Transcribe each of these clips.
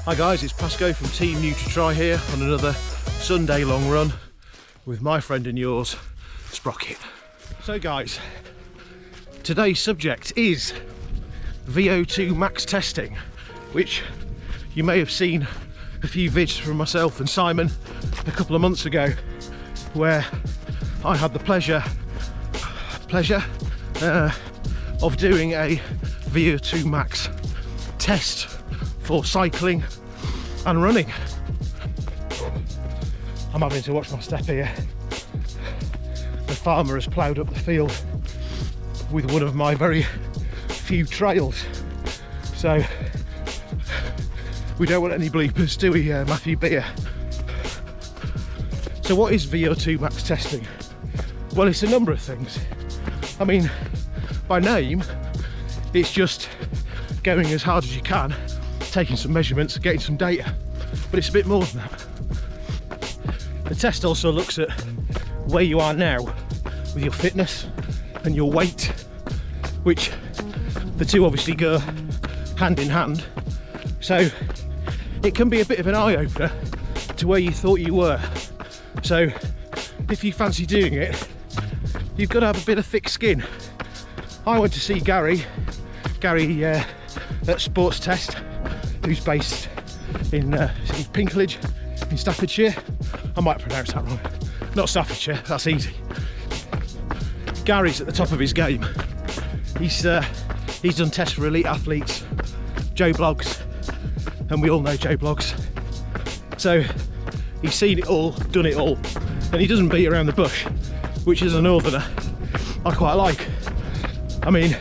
Hi guys, it's Pasco from Team Vo2 here on another Sunday long run with my friend and yours, Sprocket. So guys, today's subject is Vo2 Max Testing, which you may have seen a few vids from myself and Simon a couple of months ago, where I had the pleasure of doing a Vo2 Max test for cycling and running. I'm having to watch my step here. The farmer has ploughed up the field with one of my very few trails, so we don't want any bleepers, do we, Matthew Beer? So what is Vo2 Max Testing? Well, it's a number of things. I mean, by name, it's just going as hard as you can, taking some measurements, getting some data, but it's a bit more than that. The test also looks at where you are now with your fitness and your weight, which the two obviously go hand in hand. So it can be a bit of an eye-opener to where you thought you were. So if you fancy doing it, you've got to have a bit of thick skin. I went to see Gary at Sports Test, who's based in Pinklage in Staffordshire. I might pronounce that wrong. Not Staffordshire, that's easy. Gary's at the top of his game. He's done tests for elite athletes, Joe Bloggs, and we all know Joe Bloggs. So he's seen it all, done it all, and he doesn't beat around the bush, which as a northerner I quite like. I mean,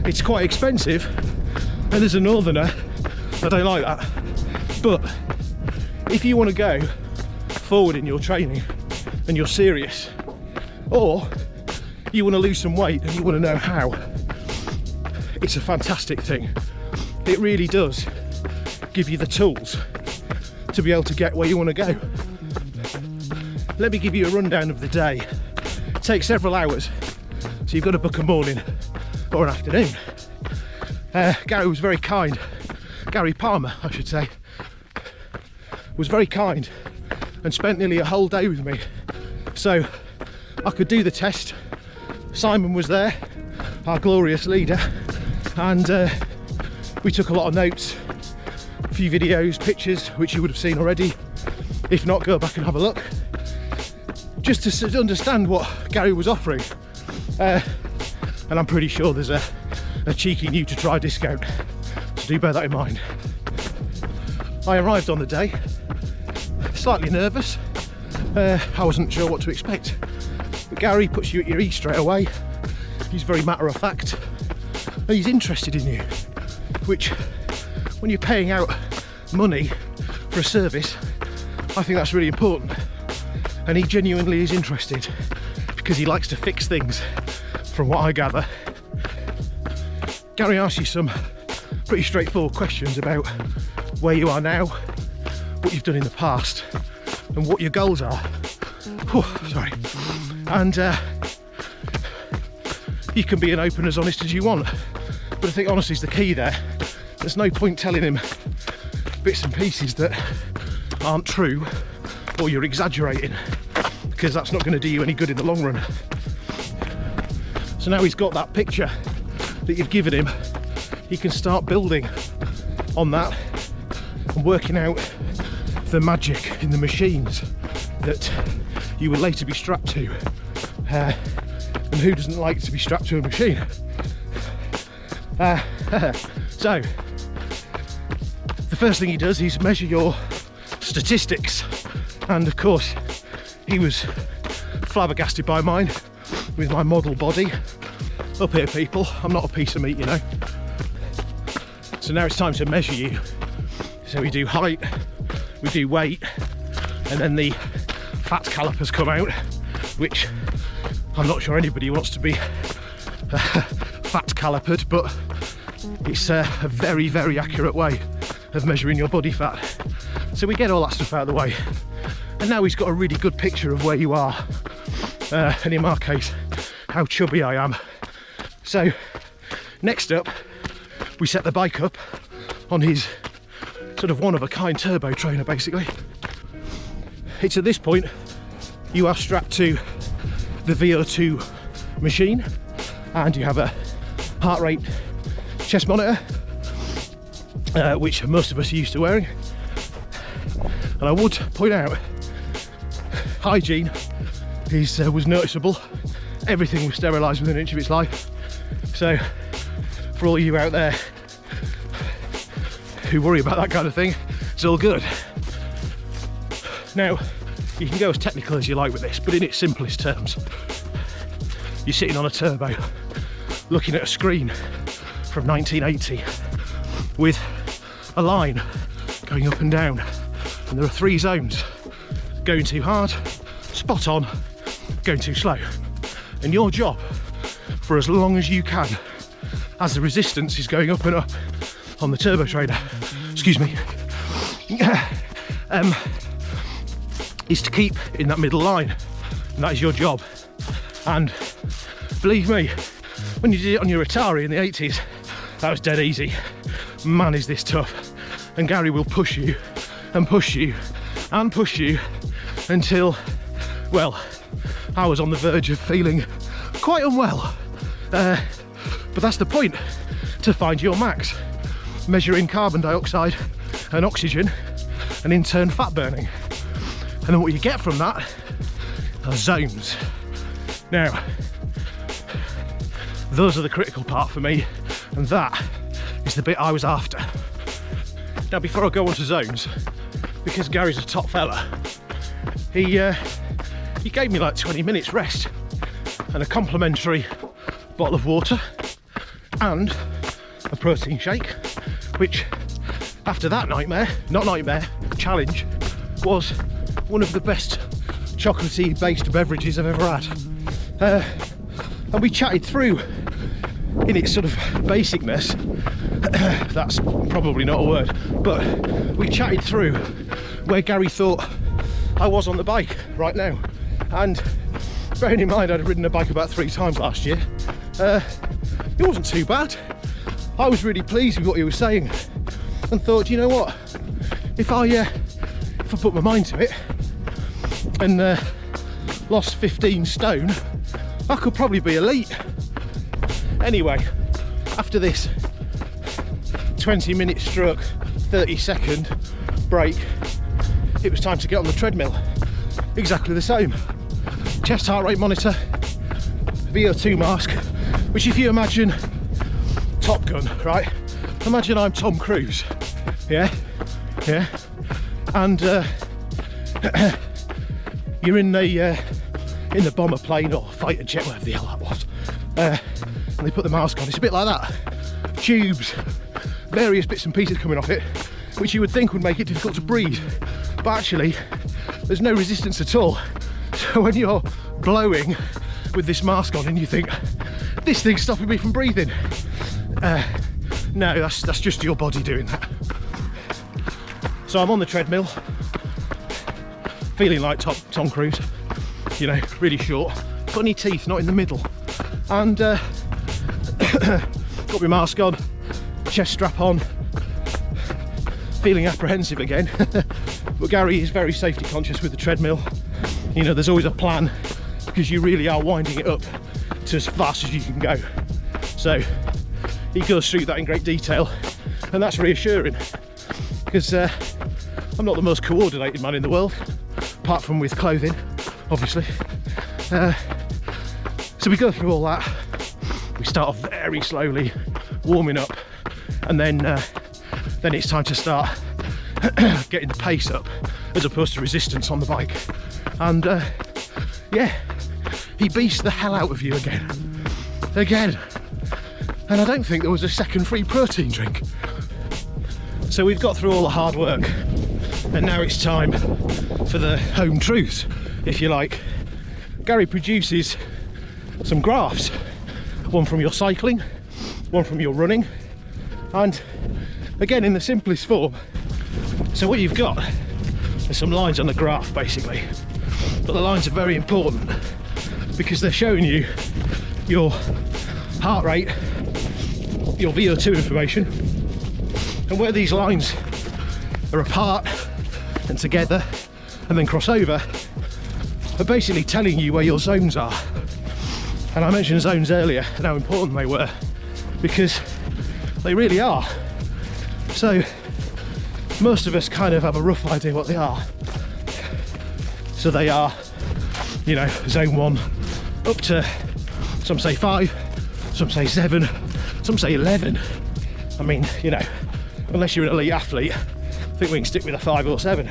it's quite expensive, and as a northerner I don't like that. But if you want to go forward in your training and you're serious, or you want to lose some weight and you want to know how, it's a fantastic thing. It really does give you the tools to be able to get where you want to go. Let me give you a rundown of the day. It takes several hours, so you've got to book a morning or an afternoon. Gary was very kind. Gary Palmer, I should say, was very kind and spent nearly a whole day with me, so I could do the test. Simon was there, our glorious leader, and we took a lot of notes, a few videos, pictures, which you would have seen already. If not, go back and have a look, just to understand what Gary was offering. And I'm pretty sure there's a cheeky Vo2 discount, so do bear that in mind. I arrived on the day slightly nervous. I wasn't sure what to expect, but Gary puts you at your ease straight away. He's very matter of fact, and he's interested in you, which when you're paying out money for a service, I think that's really important. And he genuinely is interested because he likes to fix things, from what I gather. Gary asks you some pretty straightforward questions about where you are now, what you've done in the past, and what your goals are. Sorry. And you can be as open, as honest as you want, but I think honesty is the key there. There's no point telling him bits and pieces that aren't true, or you're exaggerating, because that's not going to do you any good in the long run. So now he's got that picture that you've given him, he can start building on that and working out the magic in the machines that you will later be strapped to. And who doesn't like to be strapped to a machine? So the first thing he does is measure your statistics, and of course he was flabbergasted by mine with my model body. Up here, people, I'm not a piece of meat, you know. So now it's time to measure you. So we do height, we do weight, and then the fat calipers come out, which I'm not sure anybody wants to be fat calipered, but it's a very, very accurate way of measuring your body fat. So we get all that stuff out of the way, and now he's got a really good picture of where you are, and in my case, how chubby I am. So next up, we set the bike up on his sort of one-of-a-kind turbo trainer, basically. It's at this point you are strapped to the Vo2 machine, and you have a heart rate chest monitor, which most of us are used to wearing. And I would point out, hygiene was noticeable. Everything was sterilised within an inch of its life. So for all you out there who worry about that kind of thing, it's all good. Now, you can go as technical as you like with this, but in its simplest terms, you're sitting on a turbo looking at a screen from 1980 with a line going up and down, and there are 3 zones: going too hard, spot on, going too slow. And your job, for as long as you can, as the resistance is going up and up on the turbo trainer, excuse me, is to keep in that middle line, and that is your job. And believe me, when you did it on your Atari in the 80s, that was dead easy. Man, is this tough. And Gary will push you and push you and push you until, well, I was on the verge of feeling quite unwell. But that's the point, to find your max, measuring carbon dioxide and oxygen, and in turn fat burning. And then what you get from that are zones. Now, those are the critical part for me, and that is the bit I was after. Now, before I go on to zones, because Gary's a top fella, he gave me like 20 minutes rest and a complimentary bottle of water and a protein shake, which after that challenge, was one of the best chocolatey based beverages I've ever had. And we chatted through, in its sort of basicness, that's probably not a word, but we chatted through where Gary thought I was on the bike right now. And bearing in mind I'd ridden a bike about 3 times last year, it wasn't too bad. I was really pleased with what he was saying, and thought, you know what, if I put my mind to it and lost 15 stone, I could probably be elite. Anyway, after this 20-minute stroke 30-second break, it was time to get on the treadmill. Exactly the same. Chest heart rate monitor, Vo2 mask, which, if you imagine Top Gun, right? Imagine I'm Tom Cruise, yeah? And you're in the bomber plane or fighter jet, whatever the hell that was, and they put the mask on. It's a bit like that. Tubes, various bits and pieces coming off it, which you would think would make it difficult to breathe, but actually there's no resistance at all. So when you're blowing with this mask on and you think, this thing's stopping me from breathing, no, that's just your body doing that. So I'm on the treadmill, feeling like Tom Cruise, you know, really short, funny teeth, not in the middle, and got my mask on, chest strap on, feeling apprehensive again. But Gary is very safety conscious with the treadmill. You know, there's always a plan, because you really are winding it up to as fast as you can go. So he goes through that in great detail, and that's reassuring, because I'm not the most coordinated man in the world, apart from with clothing, obviously. So we go through all that. We start off very slowly, warming up, and then it's time to start getting the pace up, as opposed to resistance on the bike. And yeah, he beasts the hell out of you again. And I don't think there was a second free protein drink. So we've got through all the hard work, and now it's time for the home truths, if you like. Gary produces some graphs, one from your cycling, one from your running, and again in the simplest form. So what you've got are some lines on the graph, basically, but the lines are very important because they're showing you your heart rate, your VO2 information, and where these lines are apart and together and then cross over, are basically telling you where your zones are. And I mentioned zones earlier and how important they were, because they really are. So most of us kind of have a rough idea what they are. So they are, you know, zone 1 up to, some say 5, some say 7, some say 11. I mean, you know, unless you're an elite athlete, I think we can stick with a 5 or 7.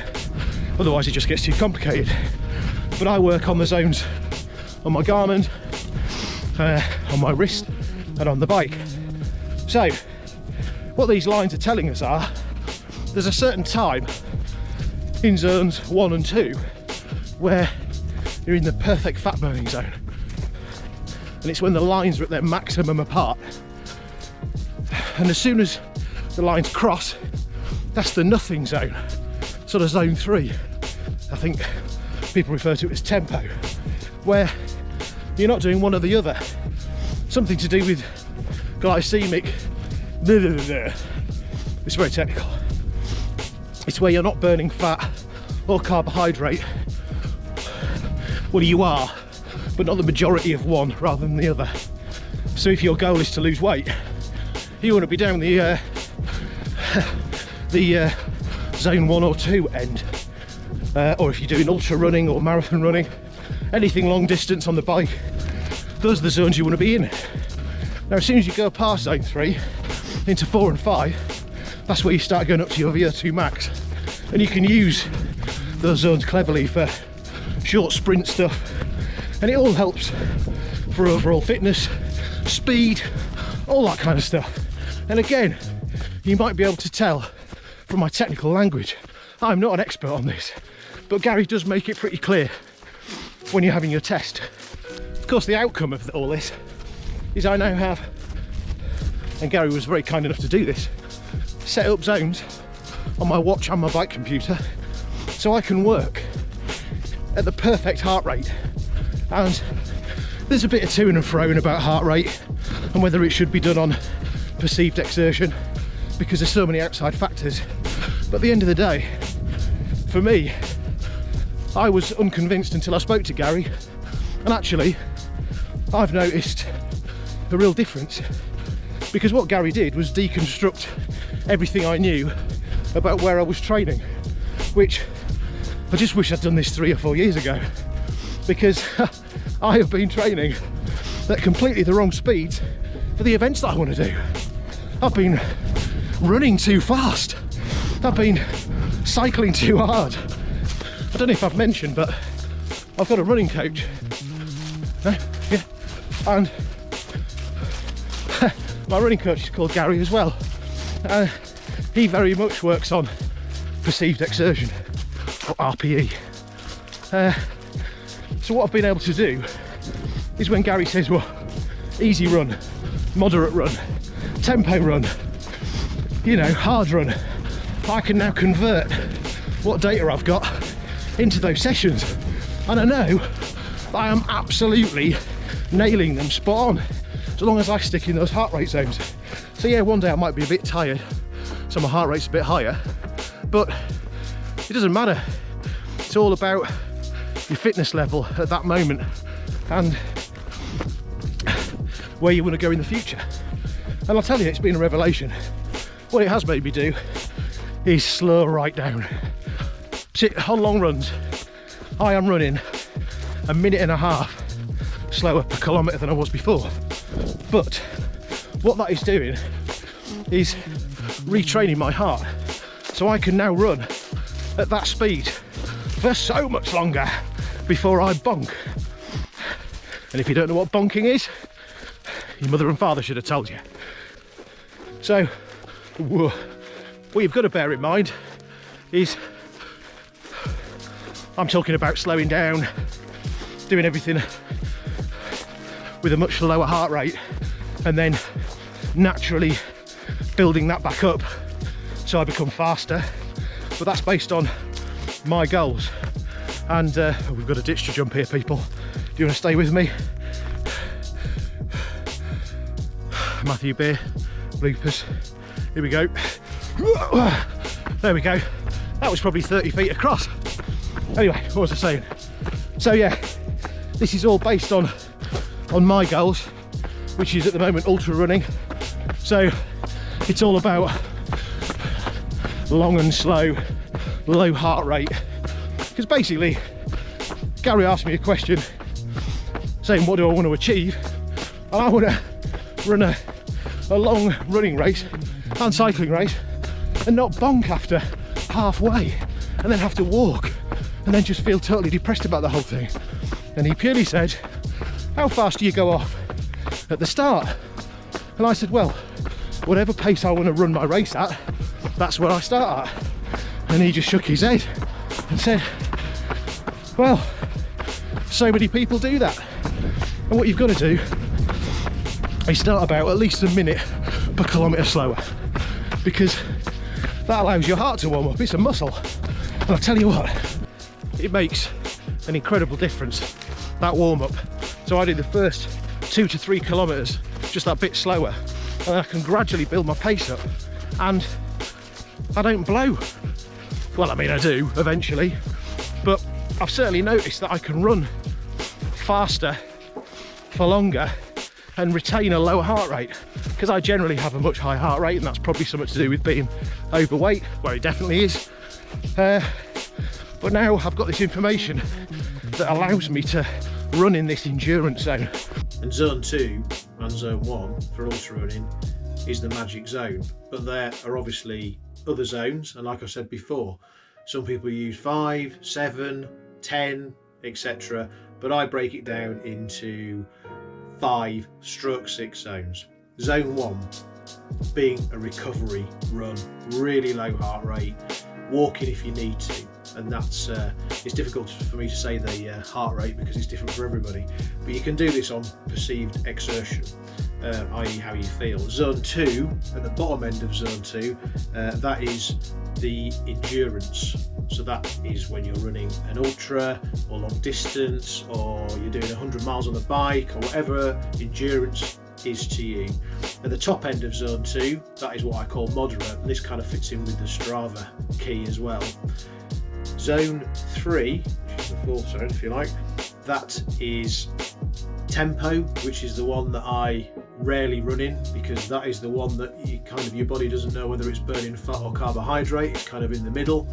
Otherwise it just gets too complicated. But I work on the zones on my Garmin, on my wrist and on the bike. So what these lines are telling us are, there's a certain time in zones 1 and 2 where you're in the perfect fat burning zone, and it's when the lines are at their maximum apart. And as soon as the lines cross, that's the nothing zone, sort of zone 3. I think people refer to it as tempo, where you're not doing one or the other. Something to do with glycemic, it's very technical. It's where you're not burning fat or carbohydrate. Well, you are, but not the majority of one rather than the other. So if your goal is to lose weight, you want to be down the zone 1 or 2 end. Or if you're doing ultra running or marathon running, anything long distance on the bike, those are the zones you want to be in. Now, as soon as you go past zone 3 into 4 and 5, that's where you start going up to your Vo2 Max, and you can use those zones cleverly for short sprint stuff, and it all helps for overall fitness, speed, all that kind of stuff. And again, you might be able to tell from my technical language, I'm not an expert on this, but Gary does make it pretty clear when you're having your test. Of course, the outcome of all this is I now have, and Gary was very kind enough to do this, set up zones on my watch and my bike computer so I can work at the perfect heart rate. And there's a bit of to and fro about heart rate and whether it should be done on perceived exertion, because there's so many outside factors. But at the end of the day, for me, I was unconvinced until I spoke to Gary, and actually I've noticed a real difference, because what Gary did was deconstruct everything I knew about where I was training, which I just wish I'd done this 3 or 4 years ago, because I have been training at completely the wrong speeds for the events that I want to do. I've been running too fast. I've been cycling too hard. I don't know if I've mentioned, but I've got a running coach. Yeah, and my running coach is called Gary as well. He very much works on perceived exertion, or RPE. So what I've been able to do is when Gary says, well, easy run, moderate run, tempo run, you know, hard run, I can now convert what data I've got into those sessions. And I know I am absolutely nailing them spot on, as long as I stick in those heart rate zones. So yeah, one day I might be a bit tired, so my heart rate's a bit higher, but it doesn't matter. It's all about your fitness level at that moment and where you want to go in the future. And I'll tell you, it's been a revelation. What it has made me do is slow right down. On long runs, I am running 1.5 minutes slower per kilometre than I was before. But what that is doing is retraining my heart, so I can now run at that speed for so much longer before I bonk. And if you don't know what bonking is, your mother and father should have told you. So what you've got to bear in mind is I'm talking about slowing down, doing everything with a much lower heart rate, and then naturally building that back up so I become faster. But that's based on my goals. And we've got a ditch to jump here, people. Do you want to stay with me? Matthew Beer, bloopers. Here we go. There we go. that was probably 30 feet across. Anyway, what was I saying? So yeah, this is all based on my goals, which is at the moment ultra running. So it's all about long and slow, low heart rate. Because basically, Gary asked me a question saying, what do I want to achieve? And I want to run a long running race and cycling race and not bonk after halfway and then have to walk and then just feel totally depressed about the whole thing. And he purely said, how fast do you go off at the start? And I said, well, whatever pace I want to run my race at, that's where I start at. And he just shook his head and said, well, so many people do that. And what you've got to do is start about at least a minute per kilometre slower, because that allows your heart to warm up. It's a muscle. And I'll tell you what, it makes an incredible difference, that warm up. So I do the first 2 to 3 kilometres just that bit slower, and then I can gradually build my pace up, and I don't blow. Well, I mean, I do eventually, but I've certainly noticed that I can run faster for longer and retain a lower heart rate, because I generally have a much higher heart rate, and that's probably something to do with being overweight. Well, it definitely is. But now I've got this information that allows me to run in this endurance zone. And zone 2 and zone 1 for ultra running is the magic zone, but there are obviously other zones, and like I said before, some people use 5, 7, 10, etc., but I break it down into 5/6 zones. Zone 1 being a recovery run, really low heart rate, walking if you need to, and that's it's difficult for me to say the heart rate because it's different for everybody, but you can do this on perceived exertion, i.e. how you feel. Zone 2, at the bottom end of zone 2, that is the endurance. So that is when you're running an ultra or long distance, or you're doing 100 miles on the bike, or whatever endurance is to you. At the top end of zone 2, that is what I call moderate, and this kind of fits in with the Strava key as well. Zone 3, which is the fourth zone if you like, that is tempo, which is the one that I rarely run in, because that is the one that you your body doesn't know whether it's burning fat or carbohydrate. It's kind of in the middle.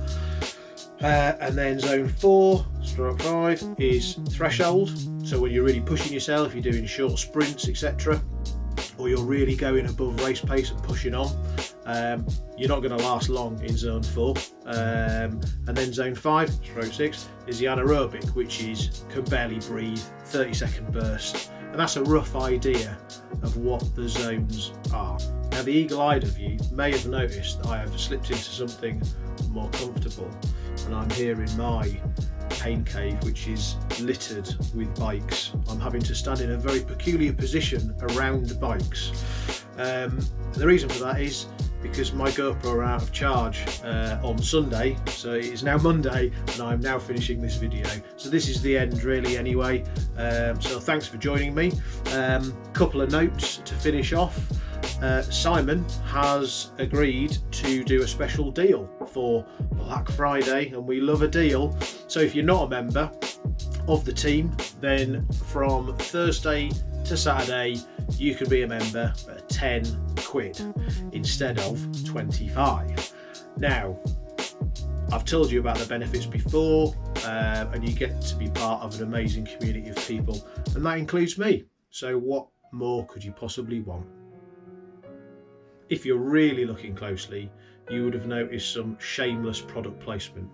And then zone 4/5 is threshold. So when you're really pushing yourself, you're doing short sprints, etc., or you're really going above race pace and pushing on, you're not going to last long in zone 4. And then zone 5/6 is the anaerobic, which is can barely breathe, 30-second burst. And that's a rough idea of what the zones are. Now, the eagle-eyed of you may have noticed that I have slipped into something more comfortable, and I'm here in my pain cave, which is littered with bikes. I'm having to stand in a very peculiar position around bikes. The reason for that is because my GoPro are out of charge on Sunday, so it is now Monday and I'm now finishing this video. So this is the end really anyway. So thanks for joining me. Couple of notes to finish off. Simon has agreed to do a special deal for Black Friday, and we love a deal. So if you're not a member of the team, then from Thursday to Saturday you can be a member at 10 quid instead of 25. Now, I've told you about the benefits before, and you get to be part of an amazing community of people, and that includes me. So what more could you possibly want? If you're really looking closely, you would have noticed some shameless product placement.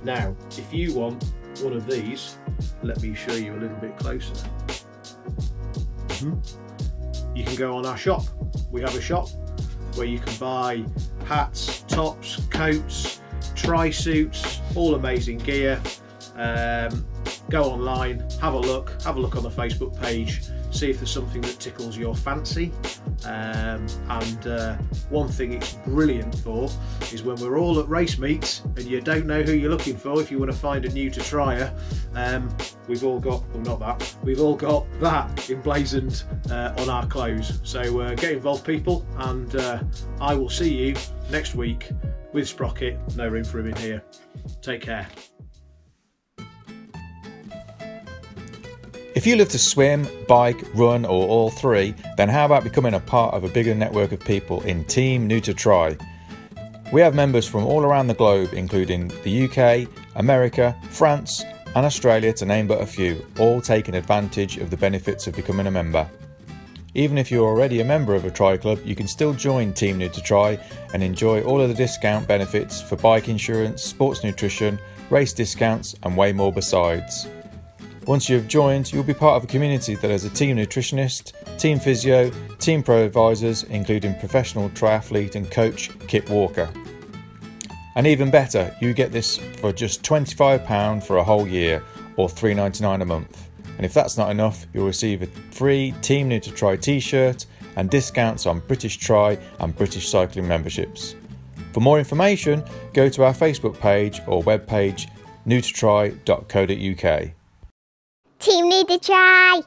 Now, if you want one of these, let me show you a little bit closer. You can go on our shop. We have a shop where you can buy hats, tops, coats, tri-suits, all amazing gear. Go online, have a look on the Facebook page, see if there's something that tickles your fancy. One thing it's brilliant for is when we're all at race meets and you don't know who you're looking for. If you want to find a new to tryer, we've all got, well, not that, we've all got that emblazoned on our clothes. So get involved, people, and I will see you next week with Sprocket. No room for him in here. Take care. If you love to swim, bike, run, or all three, then how about becoming a part of a bigger network of people in Team New to Try? We have members from all around the globe, including the UK, America, France, and Australia, to name but a few, all taking advantage of the benefits of becoming a member. Even if you're already a member of a Try Club, you can still join Team New to Try and enjoy all of the discount benefits for bike insurance, sports nutrition, race discounts, and way more besides. Once you have joined, you'll be part of a community that has a team nutritionist, team physio, team pro advisors, including professional triathlete and coach Kip Walker. And even better, you get this for just £25 for a whole year, or $3.99 a month. And if that's not enough, you'll receive a free Team New to Try t-shirt and discounts on British Tri and British Cycling memberships. For more information, go to our Facebook page or webpage newtotry.co.uk. Team Need to Try!